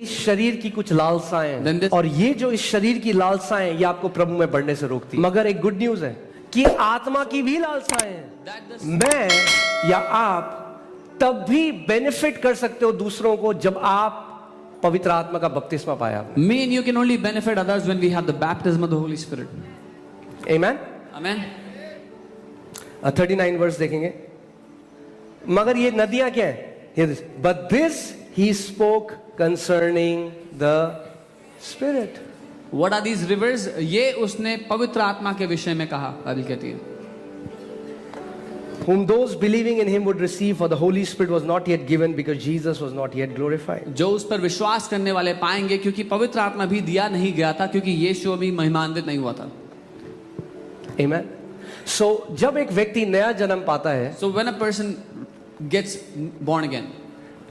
इस शरीर की कुछ लालसाएं और ये जो इस शरीर की लालसाएं ये आपको प्रभु में बढ़ने से रोकती है। मगर एक गुड न्यूज है कि आत्मा की भी लालसाएं हैं। मैं या आप तब भी बेनिफिट कर सकते हो दूसरों को जब आप पवित्र आत्मा का बपतिस्मा पाया। Me and you can only benefit others when we have the baptism of the Holy Spirit. Amen? Amen. 39 verse देखेंगे। मगर ये नदियां क्या है? But this he spoke concerning the Spirit. What are these rivers? ये उसने पवित्र आत्मा के विषय में कहा। बाइबल कहती है Whom those believing in him would receive, for the Holy Spirit was not yet given because Jesus was not yet glorified. जो उस पर विश्वास करने वाले पाएंगे, क्योंकि पवित्र आत्मा भी दिया नहीं गया था, क्योंकि यीशु अभी महिमान्वित नहीं हुआ था। Amen. So जब एक व्यक्ति नया जन्म पाता है, So when a person gets born again,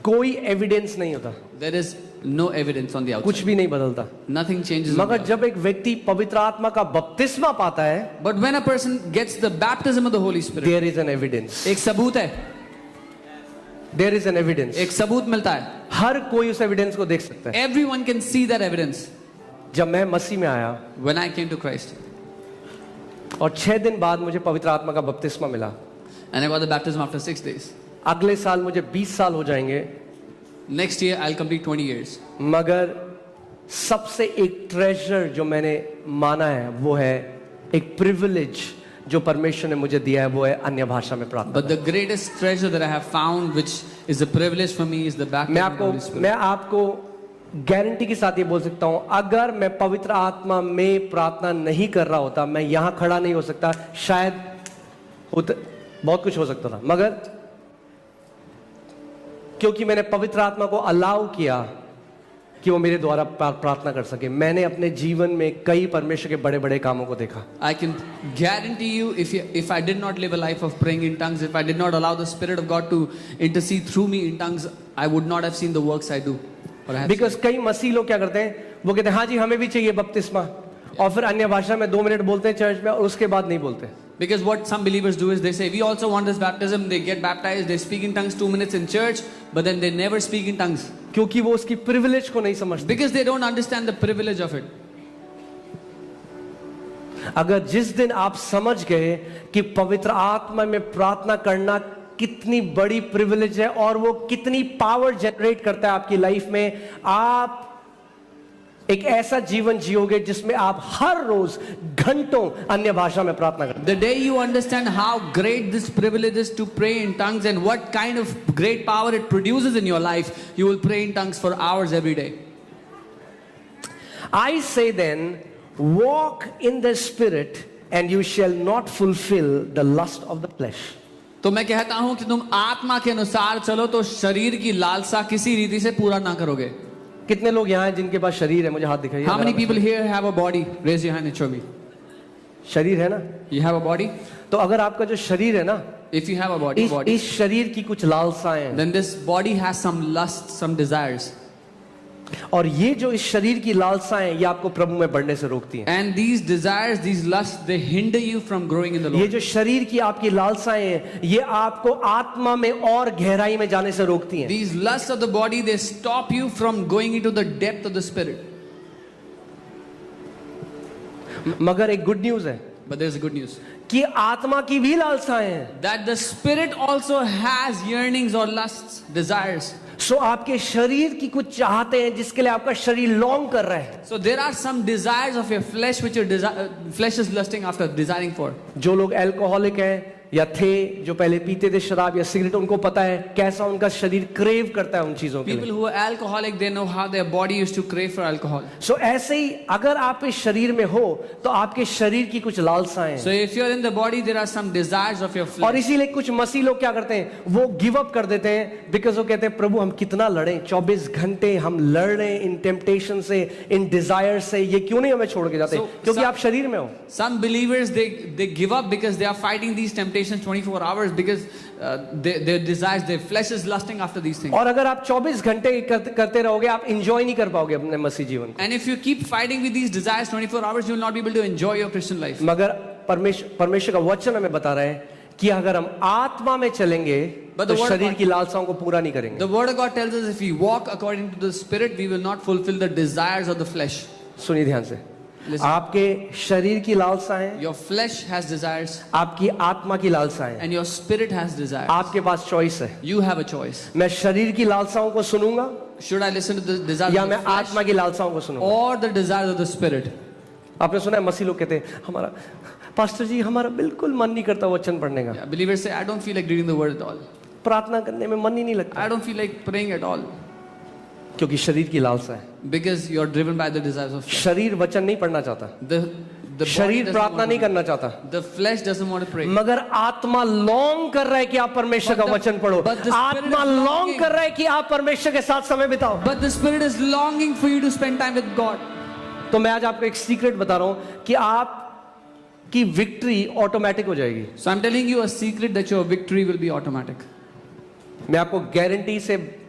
कोई एविडेंस नहीं होता, there is no evidence on the outside. कुछ भी नहीं बदलता। Nothing changes. मगर जब एक व्यक्ति पवित्र आत्मा का बपतिस्मा पाता है, But when a person gets the baptism of the Holy Spirit, there is an evidence. एक सबूत है, There is an evidence. एक सबूत मिलता है। हर कोई उस एविडेंस को देख सकता है। Everyone can see that evidence. जब मैं मसीह में आया When I came to Christ और 6 दिन बाद मुझे पवित्र आत्मा का बपतिस्मा मिला, and I got the baptism after 6 days. अगले साल मुझे 20 साल हो जाएंगे, Next year I'll complete 20 years. मगर सबसे एक ट्रेजर जो मैंने माना है वो है एक प्रिविलेज जो परमेश्वर ने मुझे दिया है, वो है अन्य भाषा में प्रार्थना। But the greatest treasure that I have found, which is a privilege for me, is the baptism of the Holy Spirit. मैं आपको गारंटी के साथ ये बोल सकता हूं, अगर मैं पवित्र आत्मा में प्रार्थना नहीं कर रहा होता, मैं यहां खड़ा नहीं हो सकता। शायद बहुत कुछ हो सकता था, मगर क्योंकि मैंने पवित्र आत्मा को अलाउ किया कि वो मेरे द्वारा प्रार्थना कर सके, मैंने अपने जीवन में कई परमेश्वर के बड़े बड़े कामों को देखा। I can guarantee you, if I did not live a life of praying in tongues, if I did not allow the Spirit of God to intercede through me in tongues, I would not have seen the works I do. Because कई मसीह लोग क्या करते हैं, वो कहते हैं हाँ जी हमें भी चाहिए बपतिस्मा, और फिर अन्य भाषा में 2 मिनट बोलते हैं चर्च में और उसके बाद नहीं बोलते। Because what some believers do is they say, we also want this baptism, they get baptized, they speak in tongues 2 minutes in church, but then they never speak in tongues. क्योंकि वो उसकी privilege को नहीं समझते। Because they don't understand the privilege of it. अगर जिस दिन आप समझ गए कि पवित्र आत्मा में प्रार्थना करना कितनी बड़ी प्रिविलेज है और वो कितनी पावर जनरेट करता है आपकी लाइफ में, आप एक ऐसा जीवन जियोगे जिसमें आप हर रोज घंटों अन्य भाषा में प्रार्थना करते। The day you understand how great this privilege is to pray in tongues and what kind of great power it produces in your life, you will pray in tongues for hours every day. I say then, walk in the Spirit and you shall not fulfill the lust of the flesh. तो मैं कहता हूं कि तुम आत्मा के अनुसार चलो तो शरीर की लालसा किसी रीति से पूरा ना करोगे। कितने लोग यहाँ हैं जिनके पास शरीर है? मुझे हाथ दिखाइए। How many people here have a body? Raise your hand and show me. शरीर है ना? You have a body? तो अगर आपका जो शरीर है ना, If you have a body, इस शरीर की कुछ लालसाएं हैं, then this body has some lusts, some desires. और ये जो इस शरीर की लालसाएं ये आपको प्रभु में बढ़ने से रोकती हैं। And these desires, these lusts, they hinder you from growing in the ये Lord. जो शरीर की आपकी लालसाएं हैं ये आपको आत्मा में और गहराई में जाने से रोकती हैं। These lusts of the body, they stop you from going into the depth of the spirit. मगर एक गुड न्यूज है But there's a good news. कि आत्मा की भी लालसाएं हैं। That the spirit also has yearnings or lusts, desires. सो आपके शरीर की कुछ चाहते हैं जिसके लिए आपका शरीर लॉन्ग कर रहा है। So there are some desires of your flesh which your flesh is lusting after, desiring for. जो लोग अल्कोहलिक हैं या थे, जो पहले पीते थे शराब या सिगरेट, उनको पता है कैसा उनका शरीर क्रेव करता है उन चीजों के लिए। People who are alcoholic, they know how their body used to crave for alcohol. सो ऐसे ही अगर आप इस शरीर में हो तो आपके शरीर की कुछ लालसाएं So हैं। if you're in the body, there are some desires of your और flesh. इसीलिए कुछ मसीह लोग क्या करते हैं, वो गिव अप कर देते हैं, बिकॉज वो कहते हैं प्रभु हम कितना लड़े, 24 घंटे हम लड़ रहे हैं इन टेम्पटेशन से, इन डिजायर से, ये क्यों नहीं हमें छोड़ के जाते? क्योंकि आप शरीर में हो। Some believers, they give up because they are fighting these temptations 24 hours because their desires, their flesh is lusting after these things. और अगर आप 24 घंटे करते रहोगे आप एंजॉय नहीं कर पाओगे अपने मसीह जीवन को। And if you keep fighting with these desires 24 hours, you will not be able to enjoy your Christian life. मगर परमेश्वर का वचन हमें बता रहा है कि अगर हम आत्मा में चलेंगे But तो the word शरीर of की लालसाओं को पूरा नहीं करेंगे. The word of God tells us if we walk according to the Spirit, we will not fulfill the desires of the flesh. सुनिए ध्यान से. Listen. आपके शरीर की लालसाएं, Your flesh has desires आपकी आत्मा की लालसाएं, and your spirit has desires. आपके पास चॉइस है. You have a choice. मैं शरीर की लालसाओं को सुनूंगा Should I listen to the desires या of the मैं flesh आत्मा की लालसाओं को सुनूंगा. or the desires of the Spirit? आपने सुना है मसीह लोग कहते हैं हमारा पास्टर जी हमारा बिल्कुल मन नहीं करता वचन पढ़ने का, Yeah, believers say, I don't feel like reading the word at all. प्रार्थना करने में मन ही नहीं लगता, I don't feel like praying at all. क्योंकि शरीर की लालसा है. Because you're driven by the desires of flesh. शरीर वचन नहीं पढ़ना चाहता, The body शरीर doesn't प्रार्थना want नहीं to, करना चाहता, the flesh doesn't want to pray. मगर आत्मा लॉन्ग कर रहा है कि आप परमेश्वर का But the- वचन पढ़ो. but the Spirit आत्मा is लॉन्ग longing. कर रहा है कि आप परमेश्वर के साथ समय बिताओ. But the Spirit is longing for you to spend time with God. तो मैं आज आपको एक सीक्रेट बता रहा हूं कि आप की विक्ट्री ऑटोमेटिक हो जाएगी. So I'm telling you a secret that your victory will be automatic. मैं आपको गारंटी से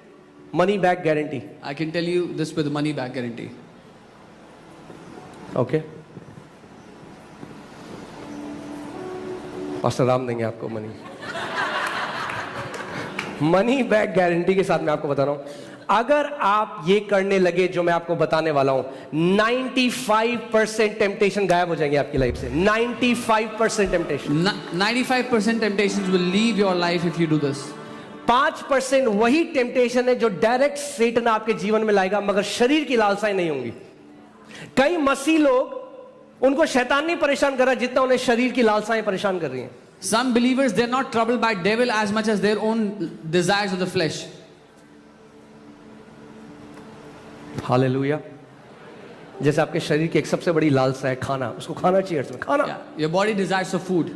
money back guarantee. I can tell you this with money back guarantee. Okay, pastor Ram देंगे आपको मनी बैक गारंटी के साथ मैं आपको बता रहा हूं. अगर आप ये करने लगे जो मैं आपको बताने वाला हूं, 95% टेम्पटेशन गायब हो जाएंगे आपकी लाइफ से. 95% temptation. 95% temptations will leave your life if you do this. 5% वही टेम्पटेशन है जो डायरेक्ट सेटन आपके जीवन में लाएगा, मगर शरीर की लालसाएं नहीं होंगी. कई मसीह लोग, उनको शैतान नहीं परेशान कर रहा जितना उन्हें शरीर की लालसाएं परेशान कर रही हैं. Some believers, they're not troubled by devil as much as their own desires of the flesh. Hallelujah. जैसे आपके शरीर की एक सबसे बड़ी लालसा है खाना, उसको खाना चाहिए, अर्थ में खाना. Yeah. Your body desires for food.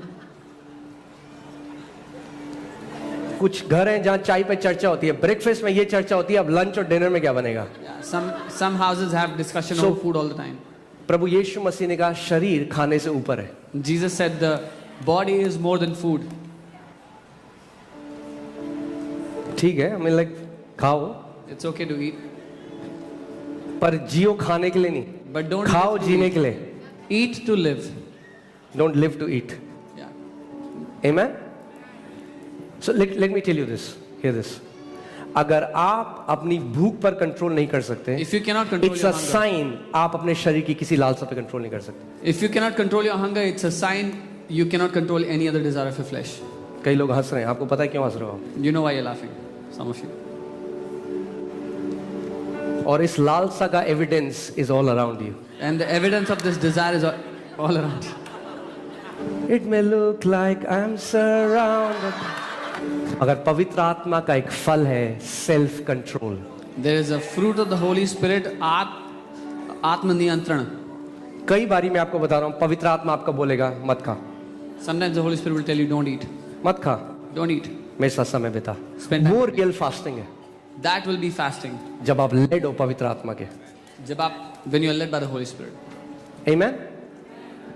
कुछ घर हैं जहां चाय पे चर्चा होती है, ब्रेकफास्ट में ये चर्चा होती है अब लंच और डिनर में क्या बनेगा. Yeah. Some houses have discussion So- over food all the time. प्रभु यीशु मसीह ने कहा शरीर खाने से ऊपर है. Jesus said the body is more than food. ठीक है, हमें लाइक खाओ, It's okay to eat, पर जियो खाने के लिए नहीं, but don't खाओ live to जीने eat. के लिए. Eat to live. Don't live to eat. Yeah. Amen. So let me tell you this. Hear this. अगर आप अपनी भूख पर कंट्रोल नहीं कर सकते, If you cannot control it's your uh hunger, sign आप अपने शरीर की किसी लालसा पे कंट्रोल नहीं कर सकते. if you cannot control your hunger, it's a sign you cannot control any other desire of your flesh. कई लोग हंस रहे हैं, आपको पता है क्यों हंस रहे हो आप? You know why you're laughing, some of you. और इस लालसा का evidence is all around you. And the evidence of this desire is all around you. It may look like I am surrounded. अगर पवित्र आत्मा का एक फल है self control. There is a fruit of the Holy Spirit, आत्मनियंत्रण. कई बारी मैं आपको बता रहा हूं, पवित्र आत्मा आपका बोलेगा मत खा, Sometimes the Holy Spirit will tell you, don't eat. मत खा, Don't eat. मेरे साथ समय बिता. Spend time वो with me. रियल फास्टिंग है That will be fasting. जब आप लेड हो पवित्र आत्मा के. When you are led by the Holy Spirit. आमेन.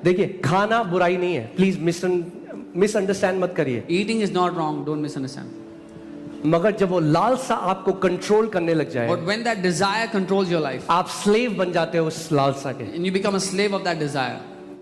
देखिए, खाना बुराई नहीं है, प्लीज मिसअंडरस्टैंड मत करिए. Eating is not wrong, don't misunderstand. मगर जब वो लालसा आपको कंट्रोल करने लग जाए, But when that desire controls your life, आप स्लेव बन जाते हो उस लालसा के. and you become a slave of that desire,